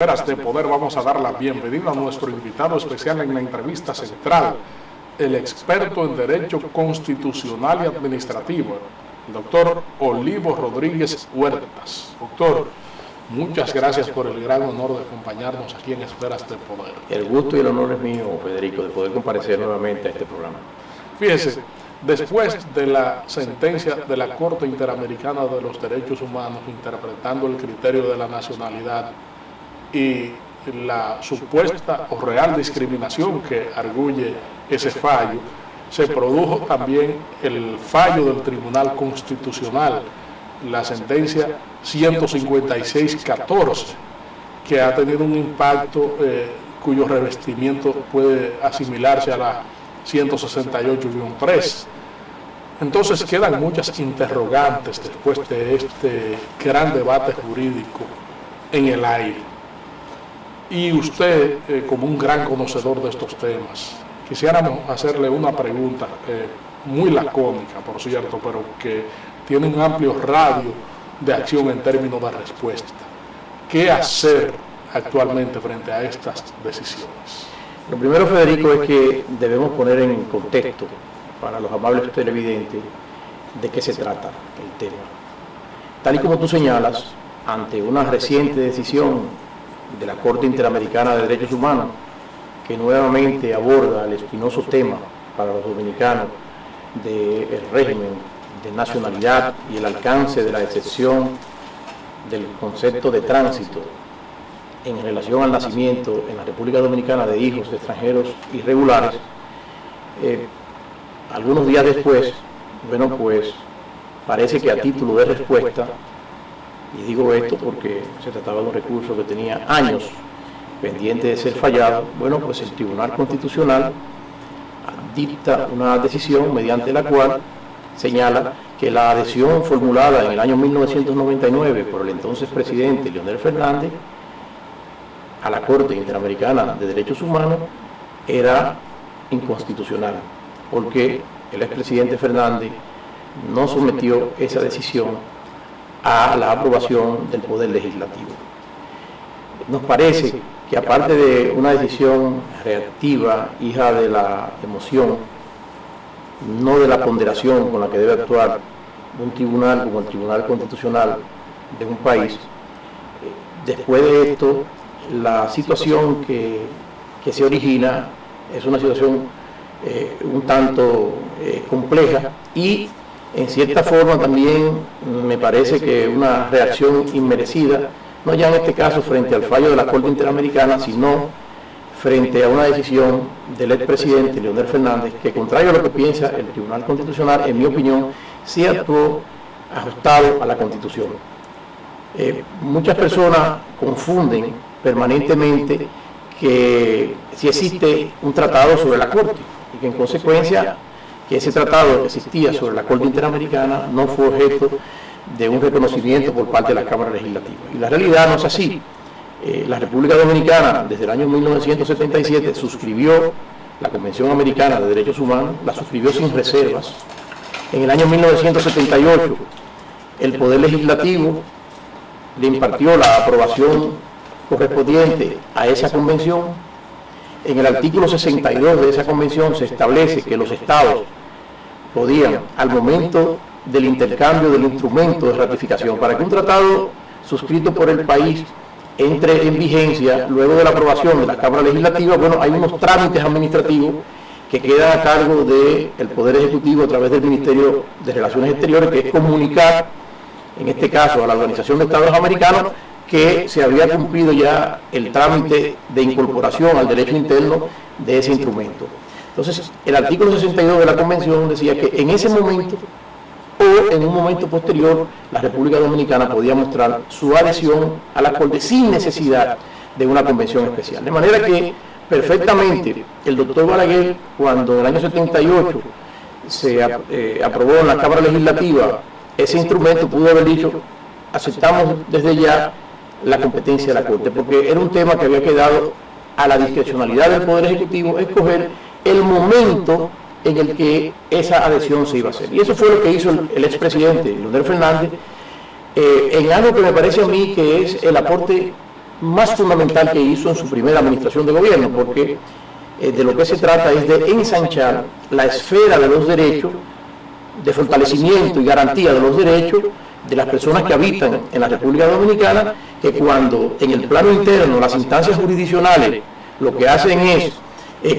Esferas de Poder vamos a dar la bienvenida a nuestro invitado especial en la entrevista central, el experto en Derecho Constitucional y Administrativo, el doctor Olivo Rodríguez Huertas. Doctor, muchas gracias por el gran honor de acompañarnos aquí en Esferas de Poder. El gusto y el honor es mío, Federico, de poder comparecer nuevamente a este programa. Fíjese, después de la sentencia de la Corte Interamericana de los Derechos Humanos interpretando el criterio de la nacionalidad y la supuesta o real discriminación que arguye ese fallo, se produjo también el fallo del Tribunal Constitucional, la sentencia 156-14, que ha tenido un impacto cuyo revestimiento puede asimilarse a la 168-3. Entonces quedan muchas interrogantes después de este gran debate jurídico en el aire. Y usted, como un gran conocedor de estos temas, quisiéramos hacerle una pregunta muy lacónica, por cierto, pero que tiene un amplio radio de acción en términos de respuesta. ¿Qué hacer actualmente frente a estas decisiones? Lo primero, Federico, es que debemos poner en contexto para los amables televidentes de qué se trata el tema. Tal y como tú señalas, ante una reciente decisión de la Corte Interamericana de Derechos Humanos, que nuevamente aborda el espinoso tema para los dominicanos del régimen de nacionalidad y el alcance de la excepción del concepto de tránsito en relación al nacimiento en la República Dominicana de hijos de extranjeros irregulares, algunos días después, bueno, pues parece que a título de respuesta, y digo esto porque se trataba de un recurso que tenía años pendiente de ser fallado, bueno, pues el Tribunal Constitucional dicta una decisión mediante la cual señala que la adhesión formulada en el año 1999 por el entonces presidente Leonel Fernández a la Corte Interamericana de Derechos Humanos era inconstitucional, porque el expresidente Fernández no sometió esa decisión a la aprobación del Poder Legislativo. Nos parece que aparte de una decisión reactiva, hija de la emoción, no de la ponderación con la que debe actuar un tribunal como el Tribunal Constitucional de un país, después de esto, la situación que se origina es una situación un tanto compleja y en cierta forma también me parece que una reacción inmerecida, no ya en este caso frente al fallo de la Corte Interamericana, sino frente a una decisión del expresidente Leonel Fernández, que contrario a lo que piensa el Tribunal Constitucional, en mi opinión, sí actuó ajustado a la Constitución. Muchas personas confunden permanentemente que si existe un tratado sobre la Corte y que en consecuencia que ese tratado que existía sobre la Corte Interamericana no fue objeto de un reconocimiento por parte de la Cámara Legislativa. Y la realidad no es así. La República Dominicana, desde el año 1977, suscribió la Convención Americana de Derechos Humanos, la suscribió sin reservas. En el año 1978, el Poder Legislativo le impartió la aprobación correspondiente a esa convención. En el artículo 62 de esa convención se establece que los estados podían, al momento del intercambio del instrumento de ratificación, para que un tratado suscrito por el país entre en vigencia luego de la aprobación de la Cámara Legislativa, bueno, hay unos trámites administrativos que quedan a cargo del Poder Ejecutivo a través del Ministerio de Relaciones Exteriores, que es comunicar, en este caso, a la Organización de Estados Americanos, que se había cumplido ya el trámite de incorporación al derecho interno de ese instrumento. Entonces, el artículo 62 de la Convención decía que en ese momento o en un momento posterior, la República Dominicana podía mostrar su adhesión a la Corte sin necesidad de una convención especial. De manera que perfectamente el doctor Balaguer, cuando en el año 78 se aprobó en la Cámara Legislativa ese instrumento, pudo haber dicho, aceptamos desde ya la competencia de la Corte, porque era un tema que había quedado a la discrecionalidad del Poder Ejecutivo escoger el momento en el que esa adhesión se iba a hacer. Y eso fue lo que hizo el expresidente Leonel Fernández en algo que me parece a mí que es el aporte más fundamental que hizo en su primera administración de gobierno, porque de lo que se trata es de ensanchar la esfera de los derechos, de fortalecimiento y garantía de los derechos de las personas que habitan en la República Dominicana, que cuando en el plano interno las instancias jurisdiccionales lo que hacen es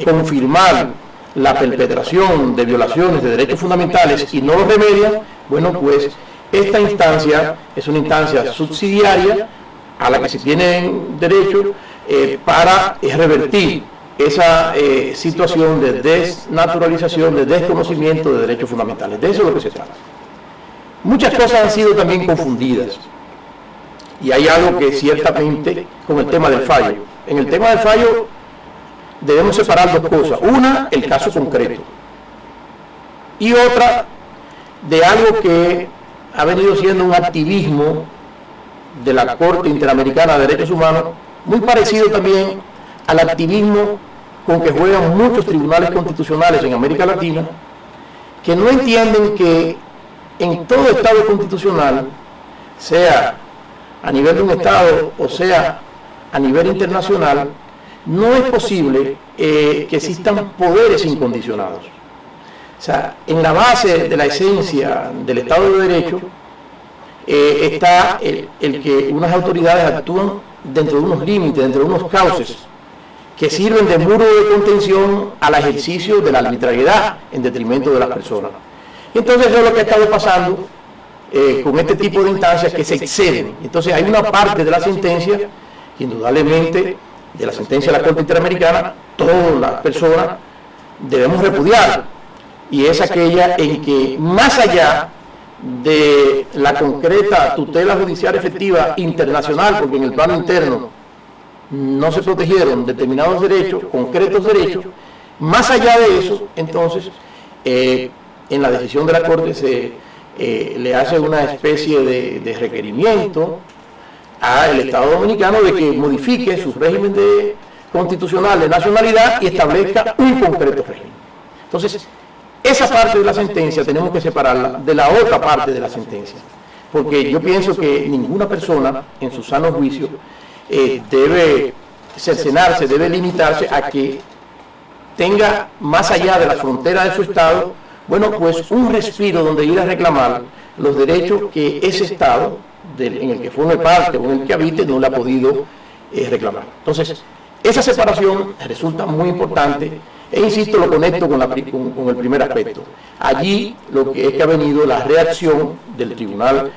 confirmar la perpetración de violaciones de derechos fundamentales y no los remedian, bueno, pues esta instancia es una instancia subsidiaria a la que se tienen derecho para revertir esa situación de desnaturalización, de desconocimiento de derechos fundamentales. De eso es lo que se trata. Muchas cosas han sido también confundidas y hay algo que ciertamente con el tema del fallo. En el tema del fallo debemos separar dos cosas. Una, el caso concreto, y otra, de algo que ha venido siendo un activismo de la Corte Interamericana de Derechos Humanos, muy parecido también al activismo con que juegan muchos tribunales constitucionales en América Latina, que no entienden que en todo Estado constitucional, sea a nivel de un Estado o sea a nivel internacional, no es posible que existan poderes incondicionados. O sea, en la base de la esencia del Estado de Derecho está el que unas autoridades actúan dentro de unos límites, dentro de unos cauces, que sirven de muro de contención al ejercicio de la arbitrariedad en detrimento de las personas. Entonces eso es lo que ha estado pasando con este tipo de instancias que se exceden. Entonces hay una parte de la sentencia, indudablemente, de la sentencia de la Corte Interamericana, todas las personas debemos repudiar, y es aquella en que más allá de la concreta tutela judicial efectiva internacional, porque en el plano interno no se protegieron determinados derechos, concretos derechos, más allá de eso, entonces, en la decisión de la Corte se le hace una especie de requerimiento al Estado Dominicano de que modifique su régimen constitucional de nacionalidad y establezca un concreto régimen. Entonces, esa parte de la sentencia tenemos que separarla de la otra parte de la sentencia, porque yo pienso que ninguna persona en su sano juicio debe cercenarse, debe limitarse a que tenga más allá de la frontera de su Estado, bueno, pues un respiro donde ir a reclamar los derechos que ese Estado, en el que forme parte o en el que habite, no le ha podido reclamar. Entonces, esa separación resulta muy importante e insisto, lo conecto con el primer aspecto. Allí lo que es que ha venido la reacción del Tribunal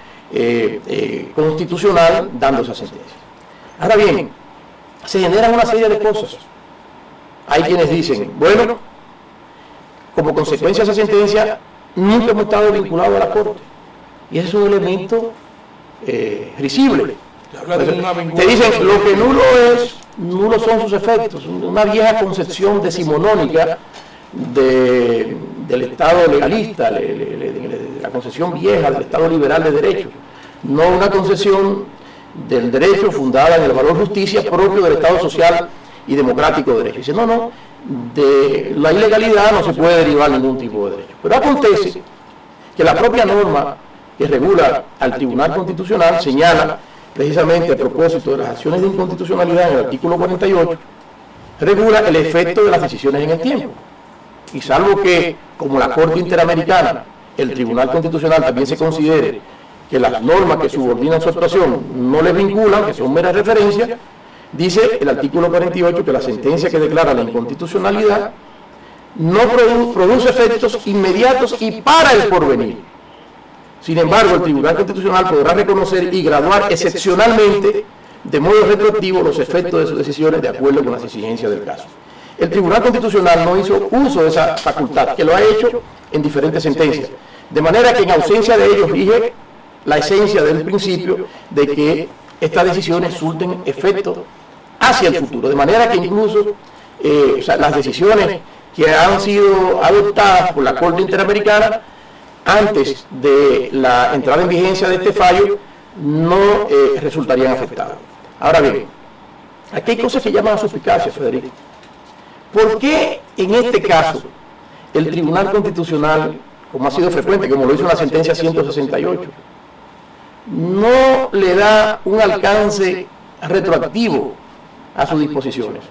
Constitucional dando esa sentencia. Ahora bien, se generan una serie de cosas. Hay quienes dicen, bueno, como consecuencia de esa sentencia, nunca hemos estado vinculados a la Corte. Y ese es un elemento risible. Te dicen, lo que nulo son sus efectos. Una vieja concepción decimonónica del Estado legalista, la concepción vieja del Estado liberal de derecho. No una concepción del derecho fundada en el valor justicia propio del Estado social y democrático de derecho. Dice, no, de la ilegalidad no se puede derivar ningún tipo de derecho. Pero acontece que la propia norma que regula al Tribunal Constitucional señala, precisamente a propósito de las acciones de inconstitucionalidad en el artículo 48, regula el efecto de las decisiones en el tiempo. Y salvo que, como la Corte Interamericana, el Tribunal Constitucional también se considere que las normas que subordinan su actuación no les vinculan, que son meras referencias, dice el artículo 48 que la sentencia que declara la inconstitucionalidad no produce efectos inmediatos y para el porvenir. Sin embargo, el Tribunal Constitucional podrá reconocer y graduar excepcionalmente de modo retroactivo los efectos de sus decisiones de acuerdo con las exigencias del caso. El Tribunal Constitucional no hizo uso de esa facultad, que lo ha hecho en diferentes sentencias, de manera que en ausencia de ello rige la esencia del principio de que estas decisiones surten efectos hacia el futuro, de manera que incluso las decisiones que han sido adoptadas por la Corte Interamericana antes de la entrada en vigencia de este fallo no resultarían afectadas. Ahora bien, aquí hay cosas que llaman a suspicacia, Federico. ¿Por qué en este caso el Tribunal Constitucional, como ha sido frecuente, como lo hizo en la sentencia 168, no le da un alcance retroactivo a sus disposiciones.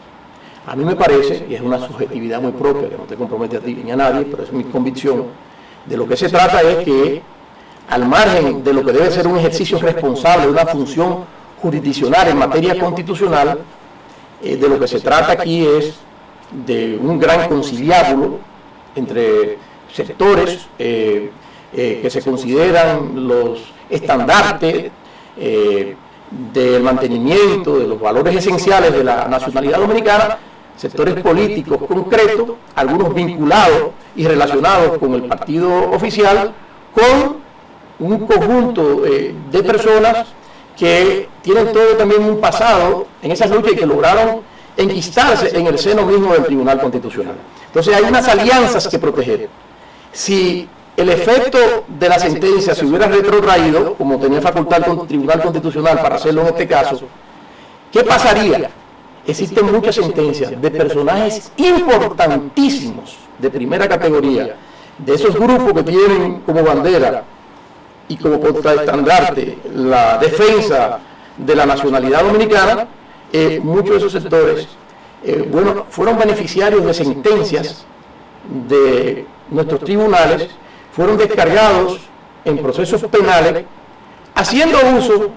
A mí me parece, y es una subjetividad muy propia, que no te compromete a ti ni a nadie, pero es mi convicción, de lo que se trata es que, al margen de lo que debe ser un ejercicio responsable de una función jurisdiccional en materia constitucional, de lo que se trata aquí es de un gran conciliábulo entre sectores que se consideran los estandartes del mantenimiento de los valores esenciales de la nacionalidad dominicana, sectores políticos concretos, algunos vinculados y relacionados con el partido oficial, con un conjunto de personas que tienen todo también un pasado en esas luchas y que lograron enquistarse en el seno mismo del Tribunal Constitucional. Entonces hay unas alianzas que proteger. Si el efecto de la sentencia se hubiera retrotraído, como tenía facultad el Tribunal Constitucional para hacerlo en este caso, ¿qué pasaría? Existen muchas sentencias de personajes importantísimos de primera categoría, de esos grupos que tienen como bandera y como contraestandarte la defensa de la nacionalidad dominicana. Muchos de esos sectores fueron beneficiarios de sentencias de nuestros tribunales, fueron descargados en procesos penales, haciendo uso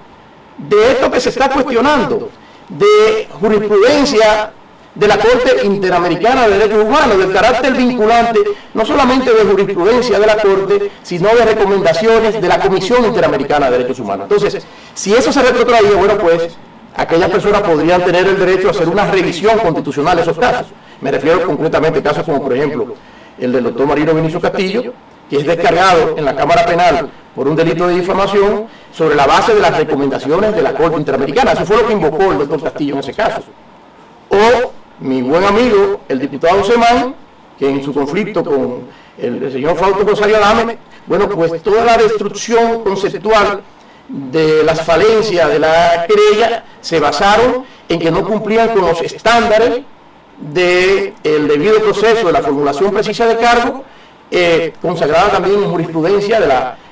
de esto que se está cuestionando, de jurisprudencia de la Corte Interamericana de Derechos Humanos, del carácter vinculante, no solamente de jurisprudencia de la Corte, sino de recomendaciones de la Comisión Interamericana de Derechos Humanos. Entonces, si eso se retrotraía, bueno, pues aquellas personas podrían tener el derecho a hacer una revisión constitucional de esos casos. Me refiero concretamente a casos como, por ejemplo, el del doctor Marino Vinicio Castillo, que es descargado en la Cámara Penal por un delito de difamación sobre la base de las recomendaciones de la Corte Interamericana. Eso fue lo que invocó el doctor Castillo en ese caso. O mi buen amigo, el diputado Semán, que en su conflicto con el señor Fausto Rosario Adame, bueno, pues toda la destrucción conceptual de las falencias de la querella se basaron en que no cumplían con los estándares del debido proceso de la formulación precisa de cargo, consagrada también en jurisprudencia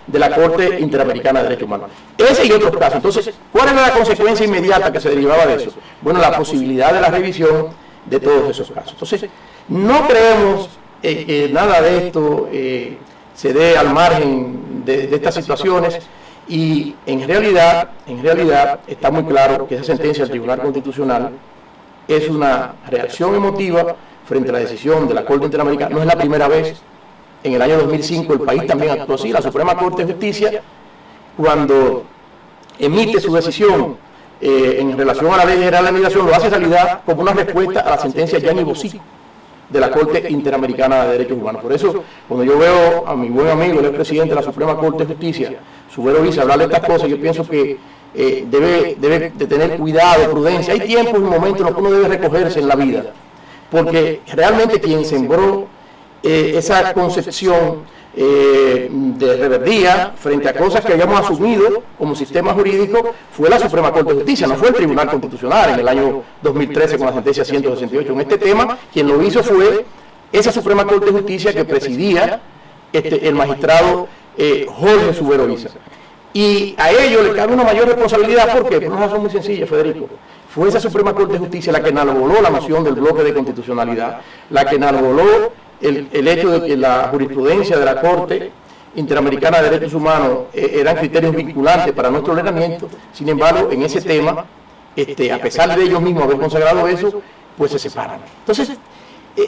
de la Corte Interamericana de Derechos Humanos. Ese y otros casos. Entonces, ¿cuál era la consecuencia inmediata que se derivaba de eso? Bueno, la posibilidad de la revisión de todos esos casos. Entonces, no creemos que nada de esto se dé al margen de estas situaciones, y en realidad está muy claro que esa sentencia del Tribunal Constitucional es una reacción emotiva frente a la decisión de la Corte Interamericana. No es la primera vez. En el año 2005 el país también actuó así. La Suprema Corte de Justicia, cuando emite su decisión en relación a la Ley General de Migración, lo hace en realidad como una respuesta a la sentencia Gianni Bossi de la Corte Interamericana de Derechos Humanos. Por eso, cuando yo veo a mi buen amigo, el expresidente de la Suprema Corte de Justicia, Subero Visa, hablar de estas cosas, yo pienso que debe de tener cuidado, prudencia. Hay tiempos y momentos en los que uno debe recogerse en la vida, porque realmente quien sembró esa concepción de reverdía frente a cosas que habíamos asumido como sistema jurídico fue la Suprema Corte de Justicia, no fue el Tribunal Constitucional en el año 2013 con la sentencia 168. En este tema, quien lo hizo fue esa Suprema Corte de Justicia que presidía el magistrado Jorge Subero Visa. Y a ello le cabe una mayor responsabilidad. ¿Por qué? Por una razón muy sencilla, Federico. Fue esa Suprema Corte de Justicia la que enarboló la moción del bloque de constitucionalidad, la que enarboló el hecho de que la jurisprudencia de la Corte Interamericana de Derechos Humanos eran criterios vinculantes para nuestro ordenamiento. Sin embargo, en ese tema, a pesar de ellos mismos haber consagrado eso, pues se separan. Entonces,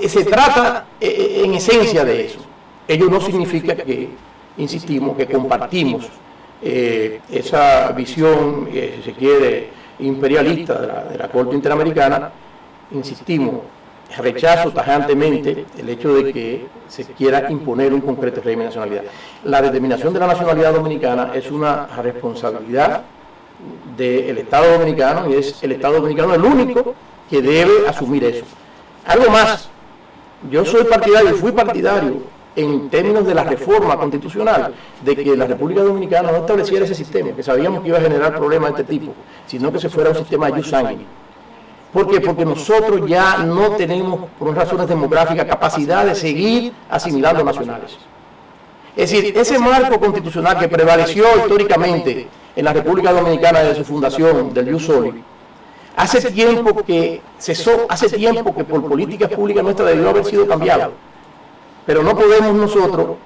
se trata en esencia de eso. Ello no significa que, insistimos, que compartimos esa visión, si se quiere, imperialista de la Corte Interamericana. Insistimos, rechazo tajantemente el hecho de que se quiera imponer un concreto régimen de nacionalidad. La determinación de la nacionalidad dominicana es una responsabilidad del Estado dominicano, y es el Estado dominicano el único que debe asumir eso. Algo más, yo soy partidario y fui partidario en términos de la reforma constitucional, de que la República Dominicana no estableciera ese sistema, que sabíamos que iba a generar problemas de este tipo, sino que se fuera un sistema de jus sanguinis. ¿Por qué? Porque nosotros ya no tenemos, por razones demográficas, capacidad de seguir asimilando nacionales. Es decir, ese marco constitucional que prevaleció históricamente en la República Dominicana desde su fundación, del jus soli, Hace tiempo que cesó, hace tiempo que por políticas públicas nuestras debió haber sido cambiado. Pero no podemos nosotros,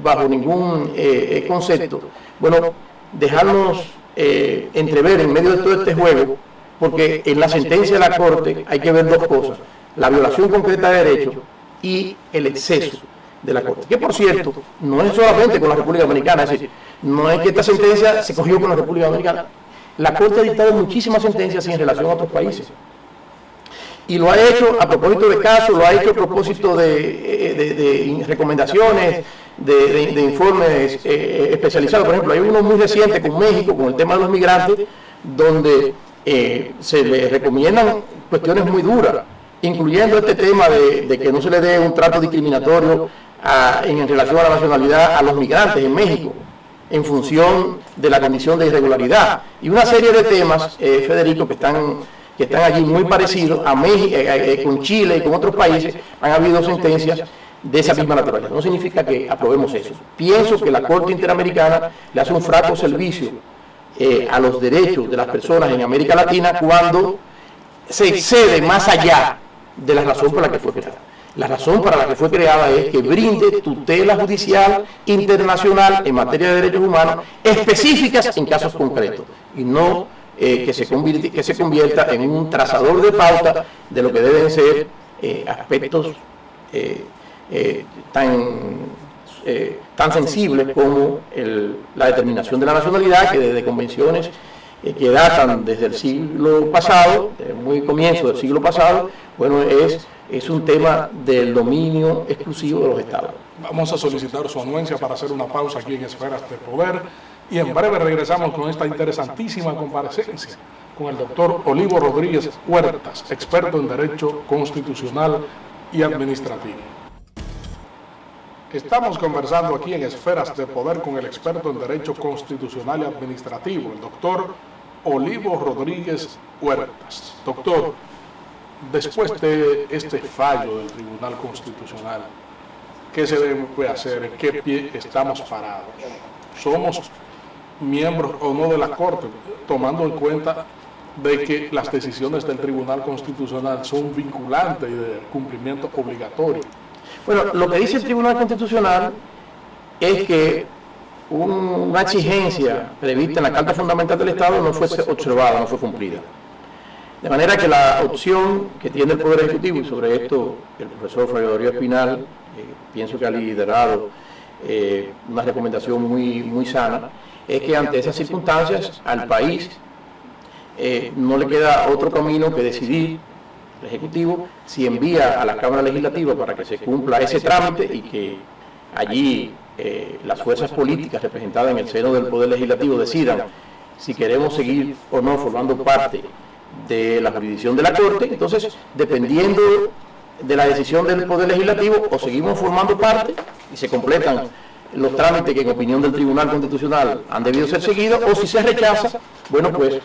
bajo ningún concepto, bueno, dejarnos entrever en medio de todo este juego, porque en la sentencia de la Corte hay que ver dos cosas: la violación concreta de derechos y el exceso de la Corte. Que por cierto, no es solamente con la República Dominicana, es decir, no es que esta sentencia se cogió con la República Dominicana. La Corte ha dictado muchísimas sentencias en relación a otros países. Y lo ha hecho a propósito de casos, lo ha hecho a propósito de recomendaciones, de informes especializados. Por ejemplo, hay uno muy reciente con México, con el tema de los migrantes, donde se le recomiendan cuestiones muy duras, incluyendo este tema de que no se le dé un trato discriminatorio en relación a la nacionalidad a los migrantes en México, en función de la condición de irregularidad. Y una serie de temas, Federico, que están allí muy parecidos a México, con Chile y con otros países. Han habido sentencias de esa misma naturaleza. No significa que aprobemos eso. Pienso que la Corte Interamericana le hace un flaco servicio a los derechos de las personas en América Latina cuando se excede más allá de la razón por la que fue creada. La razón para la que fue creada es que brinde tutela judicial internacional en materia de derechos humanos específicas en casos concretos, y no que se convierta en un trazador de pauta de lo que deben ser aspectos tan sensibles como la determinación de la nacionalidad, que desde convenciones que datan desde el siglo pasado, muy comienzo del siglo pasado, bueno, es un tema del dominio exclusivo de los estados. Vamos a solicitar su anuencia para hacer una pausa aquí en Esferas de Poder, y en breve regresamos con esta interesantísima comparecencia con el doctor Olivo Rodríguez Huertas, experto en Derecho Constitucional y Administrativo. Estamos conversando aquí en Esferas de Poder con el experto en Derecho Constitucional y Administrativo, el doctor Olivo Rodríguez Huertas. Doctor, después de este fallo del Tribunal Constitucional, ¿qué se debe hacer? ¿En qué pie estamos parados? ¿Somos miembros o no de la Corte, tomando en cuenta de que las decisiones del Tribunal Constitucional son vinculantes y de cumplimiento obligatorio? Bueno, lo que dice el Tribunal Constitucional es que una exigencia prevista en la Carta Fundamental del Estado no fue observada, no fue cumplida. De manera que la opción que tiene el Poder Ejecutivo, y sobre esto el profesor Fray Darío Espinal, pienso que ha liderado una recomendación muy sana, es que ante esas circunstancias al país no le queda otro camino que decidir el Ejecutivo si envía a la Cámara Legislativa para que se cumpla ese trámite y que allí las fuerzas políticas representadas en el seno del Poder Legislativo decidan si queremos seguir o no formando parte de la jurisdicción de la Corte. Entonces, dependiendo de la decisión del Poder Legislativo, o seguimos formando parte y se completan los trámites que en opinión del Tribunal Constitucional han debido ser seguidos, o si se rechaza, bueno, pues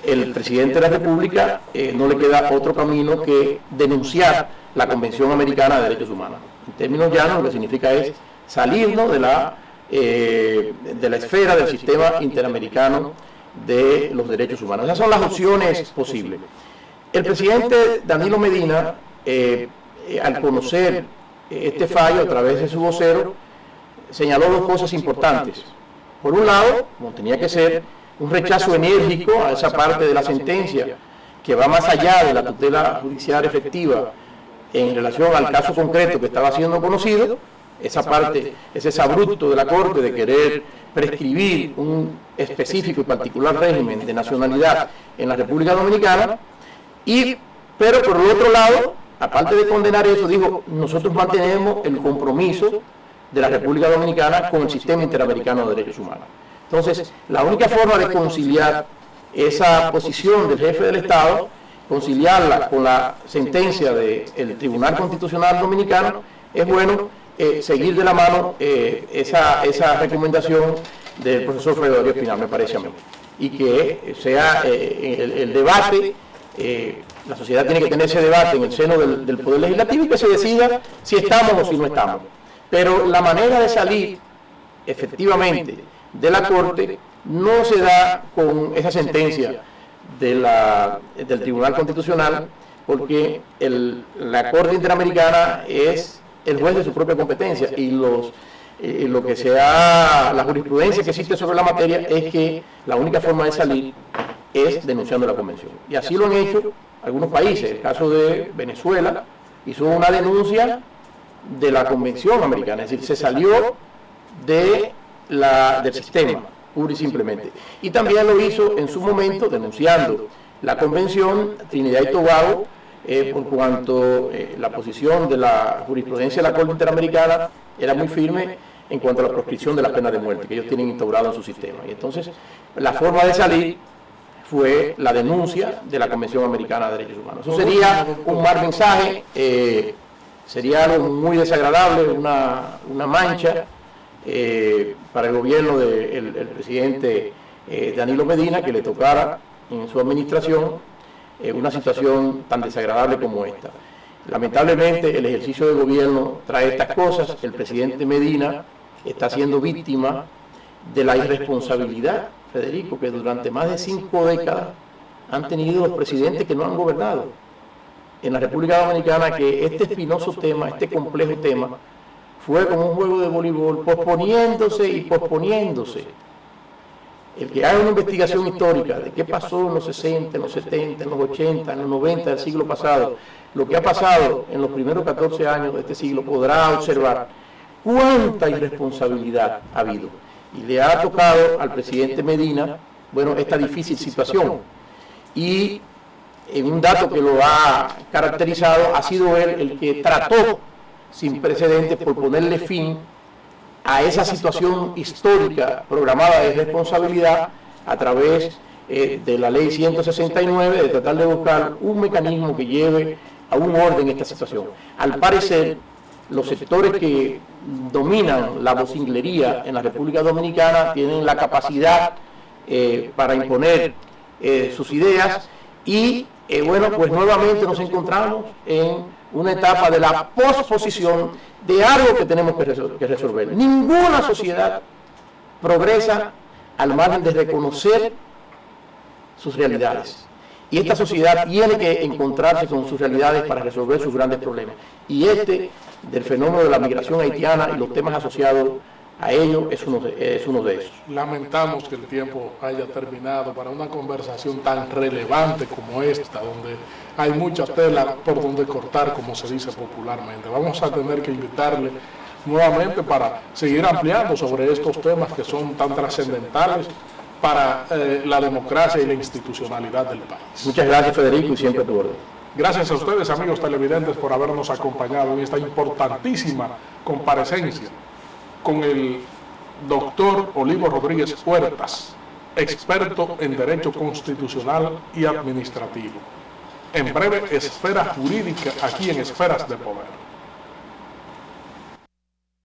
el presidente de la República no le queda otro camino que denunciar la Convención Americana de Derechos Humanos. En términos llanos, lo que significa es salirnos de la esfera del sistema interamericano de los derechos humanos. Esas son las opciones posibles. El presidente Danilo Medina, al conocer este fallo a través de su vocero, señaló dos cosas importantes. Por un lado, como tenía que ser, un rechazo enérgico a esa parte de la sentencia que va más allá de la tutela judicial efectiva en relación al caso concreto que estaba siendo conocido, esa parte, ese exabrupto de la Corte de querer prescribir un específico y particular régimen de nacionalidad en la República Dominicana, pero por el otro lado, aparte de condenar eso, dijo, nosotros mantenemos el compromiso de la República Dominicana con el sistema interamericano de derechos humanos. Entonces, la única forma de conciliar esa posición del jefe del Estado, conciliarla con la sentencia del Tribunal Constitucional Dominicano, es bueno seguir de la mano esa recomendación del profesor Fray Darío Espinal, me parece a mí, y que sea el debate, la sociedad tiene que tener ese debate en el seno del Poder Legislativo y que se decida si estamos o si no estamos. Pero la manera de salir efectivamente de la Corte no se da con esa sentencia del Tribunal Constitucional, porque la Corte Interamericana es el juez de su propia competencia y la jurisprudencia que existe sobre la materia es que la única forma de salir es denunciando la convención. Y así lo han hecho algunos países. El caso de Venezuela hizo una denuncia de la Convención Americana, es decir, se salió del sistema, pura y simplemente. Y también lo hizo en su momento denunciando la Convención Trinidad y Tobago, por cuanto la posición de la jurisprudencia de la Corte Interamericana era muy firme en cuanto a la proscripción de la pena de muerte que ellos tienen instaurado en su sistema. Y entonces la forma de salir fue la denuncia de la Convención Americana de Derechos Humanos. Eso sería un mal mensaje, sería algo muy desagradable, una mancha para el gobierno del presidente Danilo Medina, que le tocara en su administración una situación tan desagradable como esta. Lamentablemente el ejercicio del gobierno trae estas cosas. El presidente Medina está siendo víctima de la irresponsabilidad, Federico, que durante más de 5 décadas han tenido los presidentes que no han gobernado en la República Dominicana, que este espinoso tema, este complejo tema, fue como un juego de voleibol, posponiéndose y posponiéndose. El que haga una investigación histórica de qué pasó en los 60, en los 70, en los 80, en los 90 del siglo pasado, lo que ha pasado en los primeros 14 años de este siglo, podrá observar cuánta irresponsabilidad ha habido. Y le ha tocado al presidente Medina, bueno, esta difícil situación. Y en un dato que lo ha caracterizado, ha sido él el que trató, sin precedentes, por ponerle fin a esa situación histórica programada de responsabilidad a través de la ley 169, de tratar de buscar un mecanismo que lleve a un orden esta situación. Al parecer, los sectores que dominan la vocinglería en la República Dominicana tienen la capacidad para imponer sus ideas y, bueno, pues nuevamente nos encontramos en una etapa de la posposición de algo que tenemos que resolver. Ninguna sociedad progresa al margen de reconocer sus realidades. Y esta sociedad tiene que encontrarse con sus realidades para resolver sus grandes problemas. Y del fenómeno de la migración haitiana y los temas asociados a ello es uno de esos. Lamentamos que el tiempo haya terminado para una conversación tan relevante como esta, donde hay mucha tela por donde cortar, como se dice popularmente. Vamos a tener que invitarle nuevamente para seguir ampliando sobre estos temas que son tan trascendentales para la democracia y la institucionalidad del país. Muchas gracias, Federico, y siempre a tu orden. Gracias a ustedes, amigos televidentes, por habernos acompañado en esta importantísima comparecencia con el doctor Olivo Rodríguez Huertas, experto en Derecho Constitucional y Administrativo. En breve, Esfera Jurídica, aquí en Esferas de Poder.